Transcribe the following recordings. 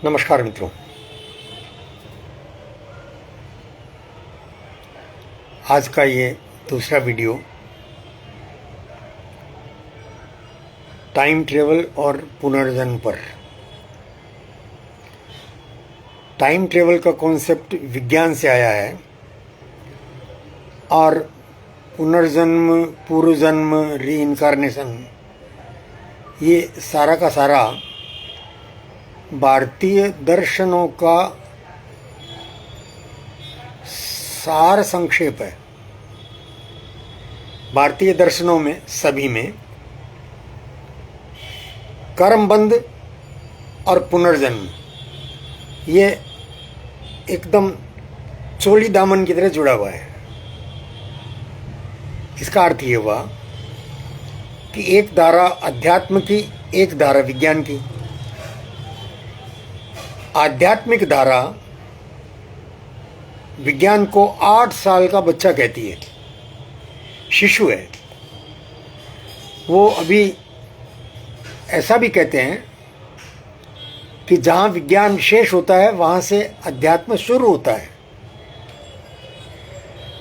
नमस्कार मित्रों, आज का ये दूसरा वीडियो टाइम ट्रेवल और पुनर्जन्म पर। टाइम ट्रेवल का कॉन्सेप्ट विज्ञान से आया है और पुनर्जन्म, पूर्वजन्म, रीइंकार्नेशन, ये सारा का सारा भारतीय दर्शनों का सार संक्षेप है। भारतीय दर्शनों में सभी में कर्मबंध और पुनर्जन्म ये एकदम चोली दामन की तरह जुड़ा हुआ है। इसका अर्थ ये हुआ कि एक धारा अध्यात्म की, एक धारा विज्ञान की। आध्यात्मिक धारा विज्ञान को 8 साल का बच्चा कहती है, शिशु है वो। अभी ऐसा भी कहते हैं कि जहाँ विज्ञान शेष होता है वहाँ से अध्यात्म शुरू होता है।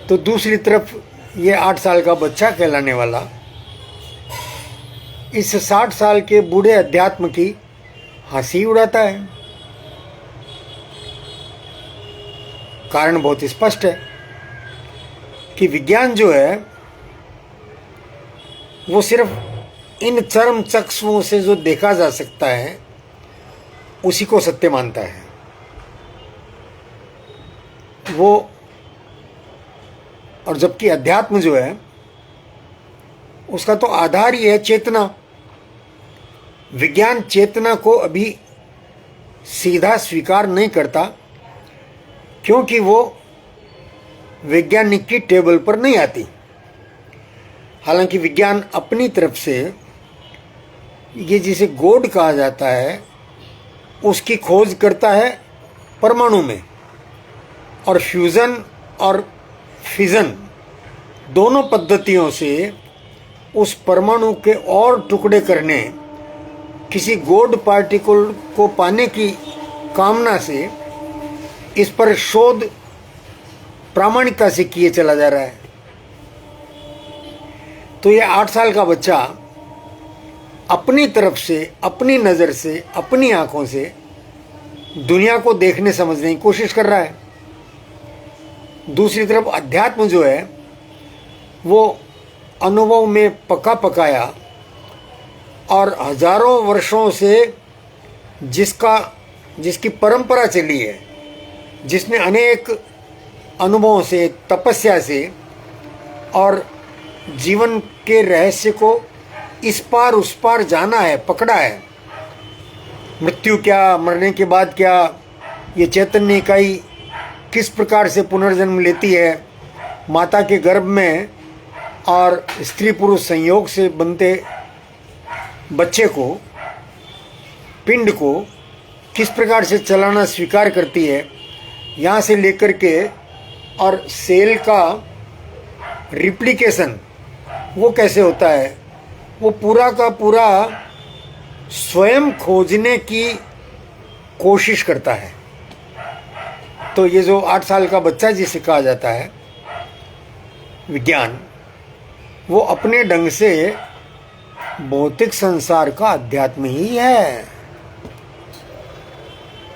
तो दूसरी तरफ ये 8 साल का बच्चा कहलाने वाला इस 60 साल के बूढ़े अध्यात्म की हंसी उड़ाता है। कारण बहुत स्पष्ट है कि विज्ञान जो है वो सिर्फ इन चरम चक्षुओं से जो देखा जा सकता है उसी को सत्य मानता है। वो और जबकि अध्यात्म जो है उसका तो आधार ही है चेतना। विज्ञान चेतना को अभी सीधा स्वीकार नहीं करता क्योंकि वो वैज्ञानिक की टेबल पर नहीं आती। हालांकि विज्ञान अपनी तरफ से ये जिसे गॉड कहा जाता है उसकी खोज करता है परमाणु में, और फ्यूज़न और फिजन दोनों पद्धतियों से उस परमाणु के और टुकड़े करने, किसी गॉड पार्टिकल को पाने की कामना से इस पर शोध प्रामाणिकता से किए चला जा रहा है। तो ये 8 साल का बच्चा अपनी तरफ से, अपनी नज़र से, अपनी आंखों से दुनिया को देखने समझने की कोशिश कर रहा है। दूसरी तरफ अध्यात्म जो है वो अनुभव में पका पकाया और हजारों वर्षों से जिसकी परंपरा चली है, जिसने अनेक अनुभवों से, तपस्या से और जीवन के रहस्य को इस पार उस पार जाना है, पकड़ा है। मृत्यु क्या, मरने के बाद क्या, ये चैतन्य इकाई किस प्रकार से पुनर्जन्म लेती है, माता के गर्भ में और स्त्री पुरुष संयोग से बनते बच्चे को, पिंड को किस प्रकार से चलाना स्वीकार करती है, यहाँ से लेकर के और सेल का रिप्लिकेशन वो कैसे होता है, वो पूरा का पूरा स्वयं खोजने की कोशिश करता है। तो ये जो 8 साल का बच्चा जिसे कहा जाता है विज्ञान, वो अपने ढंग से भौतिक संसार का अध्यात्म ही है।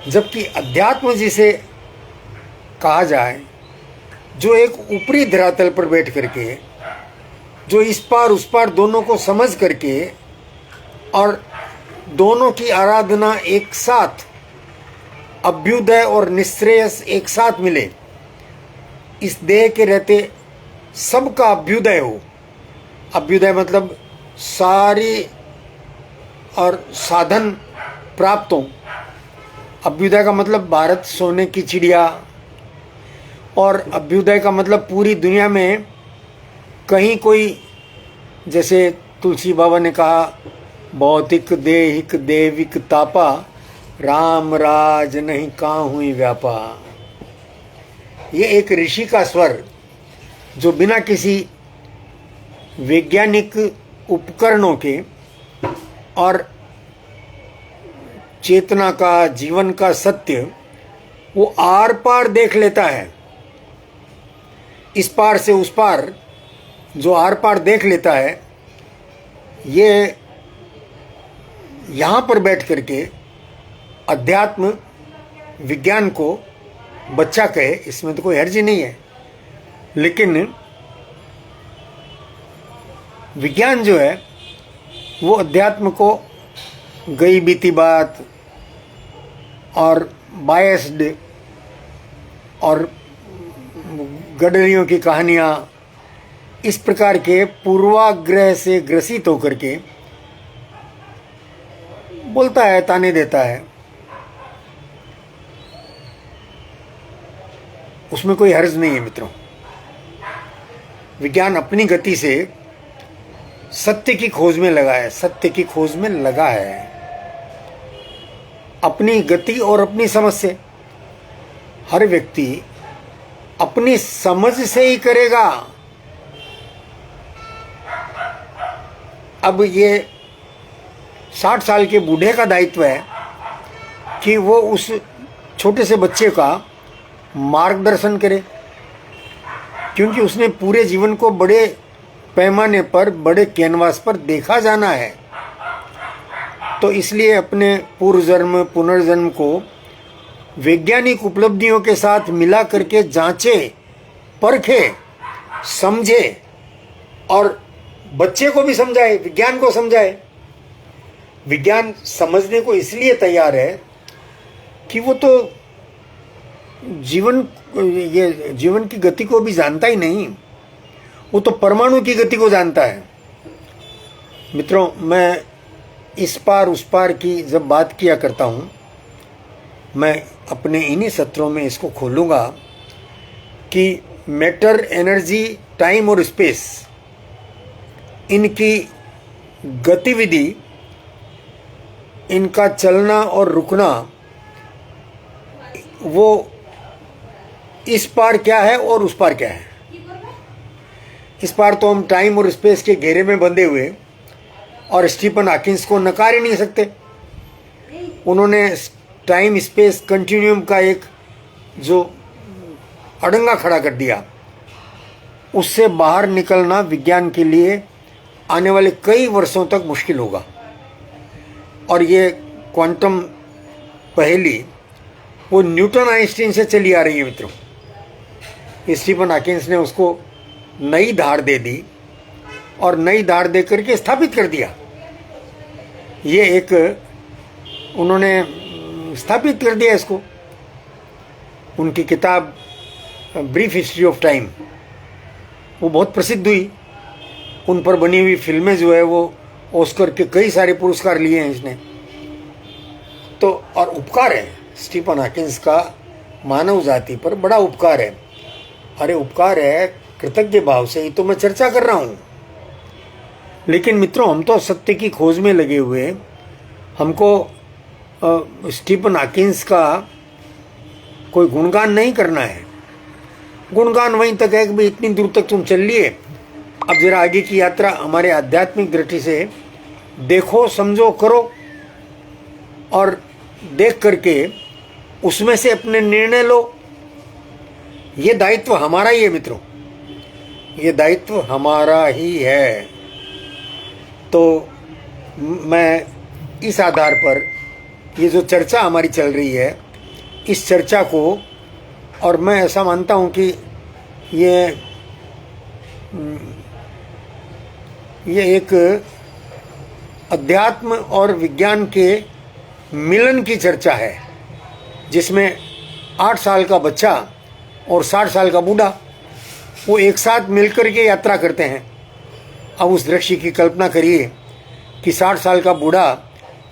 जबकि अध्यात्म जिसे कहा जाए, जो एक ऊपरी धरातल पर बैठ करके, जो इस पार उस पार दोनों को समझ करके और दोनों की आराधना एक साथ, अभ्युदय और निश्रेयस एक साथ मिले, इस देह के रहते सबका अभ्युदय हो। अभ्युदय मतलब सारी और साधन प्राप्त हो। अभ्युदय का मतलब भारत सोने की चिड़िया, और अभ्युदय का मतलब पूरी दुनिया में कहीं कोई, जैसे तुलसी बाबा ने कहा, भौतिक देहिक देविक तापा, राम राज नहीं काहुई व्यापा। ये एक ऋषि का स्वर जो बिना किसी वैज्ञानिक उपकरणों के और चेतना का, जीवन का सत्य वो आर पार देख लेता है। इस पार से उस पार जो आर पार देख लेता है, ये यहाँ पर बैठ करके अध्यात्म विज्ञान को बच्चा कहे, इसमें तो कोई हर्ज ही नहीं है। लेकिन विज्ञान जो है वो अध्यात्म को गई बीती बात और बायस्ड और गडरियों की कहानियाँ, इस प्रकार के पूर्वाग्रह से ग्रसित होकर के बोलता है, ताने देता है। उसमें कोई हर्ज नहीं है मित्रों। विज्ञान अपनी गति से सत्य की खोज में लगा है, सत्य की खोज में लगा है, अपनी गति और अपनी समझ से। हर व्यक्ति अपनी समझ से ही करेगा। अब ये 60 साल के बूढ़े का दायित्व है कि वो उस छोटे से बच्चे का मार्गदर्शन करे, क्योंकि उसने पूरे जीवन को बड़े पैमाने पर, बड़े कैनवास पर देखा जाना है। तो इसलिए अपने पूर्व जन्म पुनर्जन्म को वैज्ञानिक उपलब्धियों के साथ मिला करके जांचे, परखे, समझे और बच्चे को भी समझाए, विज्ञान को समझाए। विज्ञान समझने को इसलिए तैयार है कि वो तो जीवन की गति को भी जानता ही नहीं, वो तो परमाणु की गति को जानता है। मित्रों, मैं इस पार उस पार की जब बात किया करता हूँ, मैं अपने इन्हीं सत्रों में इसको खोलूँगा कि मैटर, एनर्जी, टाइम और स्पेस, इनकी गतिविधि, इनका चलना और रुकना, वो इस पार क्या है और उस पार क्या है। इस पार तो हम टाइम और स्पेस के घेरे में बंधे हुए और स्टीफन हॉकिंस को नकार ही नहीं सकते। उन्होंने टाइम स्पेस कंटिन्यूम का एक जो अड़ंगा खड़ा कर दिया, उससे बाहर निकलना विज्ञान के लिए आने वाले कई वर्षों तक मुश्किल होगा। और ये क्वांटम पहेली वो न्यूटन आइंस्टीन से चली आ रही है मित्रों। स्टीफन हॉकिंस ने उसको नई धार दे दी और नई धार दे करके स्थापित कर दिया। ये एक उन्होंने स्थापित कर दिया इसको। उनकी किताब ब्रीफ हिस्ट्री ऑफ टाइम वो बहुत प्रसिद्ध हुई। उन पर बनी हुई फिल्में जो है वो ऑस्कर के कई सारे पुरस्कार लिए हैं इसने। तो और उपकार है स्टीफन हॉकिंस का मानव जाति पर, बड़ा उपकार है। अरे उपकार है, कृतज्ञ भाव से ही तो मैं चर्चा कर रहा हूँ। लेकिन मित्रों, हम तो सत्य की खोज में लगे हुए, हमको स्टीफन हॉकिंस का कोई गुणगान नहीं करना है। गुणगान वहीं तक है कि भाई इतनी दूर तक तुम चल लिए, अब जरा आगे की यात्रा हमारे आध्यात्मिक दृष्टि से देखो, समझो, करो और देख करके उसमें से अपने निर्णय लो। ये दायित्व हमारा ही है मित्रों, ये दायित्व हमारा ही है। तो मैं इस आधार पर ये जो चर्चा हमारी चल रही है, इस चर्चा को, और मैं ऐसा मानता हूँ कि ये एक अध्यात्म और विज्ञान के मिलन की चर्चा है, जिसमें 8 साल का बच्चा और 60 साल का बूढ़ा वो एक साथ मिलकर के यात्रा करते हैं। अब उस दृश्य की कल्पना करिए कि 60 साल का बूढ़ा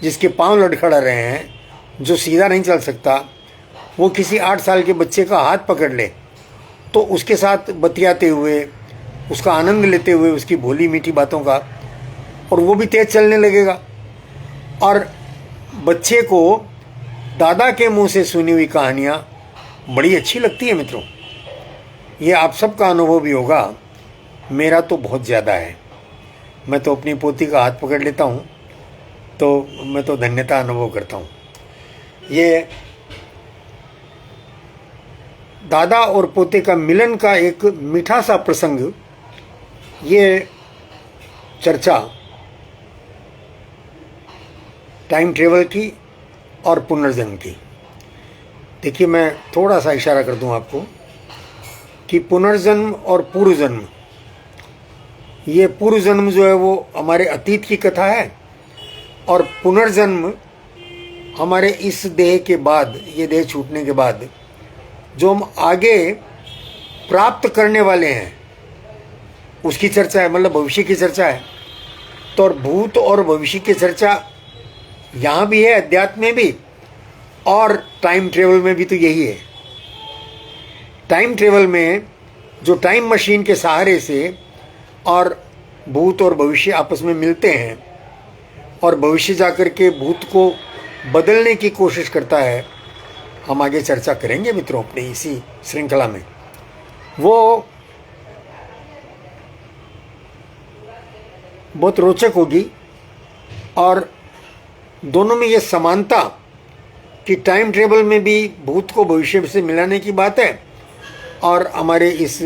जिसके पांव लड़खड़ा रहे हैं, जो सीधा नहीं चल सकता, वो किसी 8 साल के बच्चे का हाथ पकड़ ले तो उसके साथ बतियाते हुए, उसका आनंद लेते हुए, उसकी भोली मीठी बातों का, और वो भी तेज चलने लगेगा। और बच्चे को दादा के मुंह से सुनी हुई कहानियाँ बड़ी अच्छी लगती है मित्रों। ये आप सबका अनुभव भी होगा, मेरा तो बहुत ज़्यादा है। मैं तो अपनी पोती का हाथ पकड़ लेता हूँ तो मैं तो धन्यता अनुभव करता हूँ। ये दादा और पोते का मिलन का एक मीठा सा प्रसंग, ये चर्चा टाइम ट्रेवल की और पुनर्जन्म की। देखिए, मैं थोड़ा सा इशारा कर दूं आपको कि पुनर्जन्म और पूर्व जन्म, ये पूर्व जन्म जो है वो हमारे अतीत की कथा है, और पुनर्जन्म हमारे इस देह के बाद, ये देह छूटने के बाद जो हम आगे प्राप्त करने वाले हैं उसकी चर्चा है, मतलब भविष्य की चर्चा है। तो और भूत और भविष्य की चर्चा यहाँ भी है, अध्यात्म में भी, और टाइम ट्रेवल में भी तो यही है। टाइम ट्रेवल में जो टाइम मशीन के सहारे से और भूत और भविष्य आपस में मिलते हैं और भविष्य जाकर के भूत को बदलने की कोशिश करता है, हम आगे चर्चा करेंगे मित्रों अपने इसी श्रृंखला में। वो बहुत रोचक होगी, और दोनों में ये समानता कि टाइम ट्रेवल में भी भूत को भविष्य से मिलाने की बात है, और हमारे इस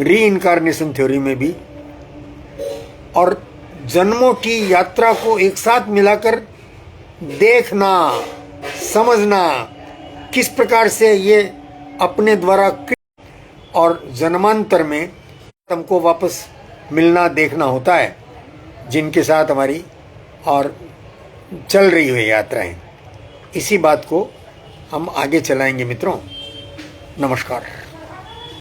रीइंकार्नेशन थ्योरी में भी, और जन्मों की यात्रा को एक साथ मिलाकर देखना, समझना किस प्रकार से ये अपने द्वारा और जन्मांतर में हमको वापस मिलना देखना होता है, जिनके साथ हमारी और चल रही हुई यात्राएं। इसी बात को हम आगे चलाएंगे मित्रों। नमस्कार।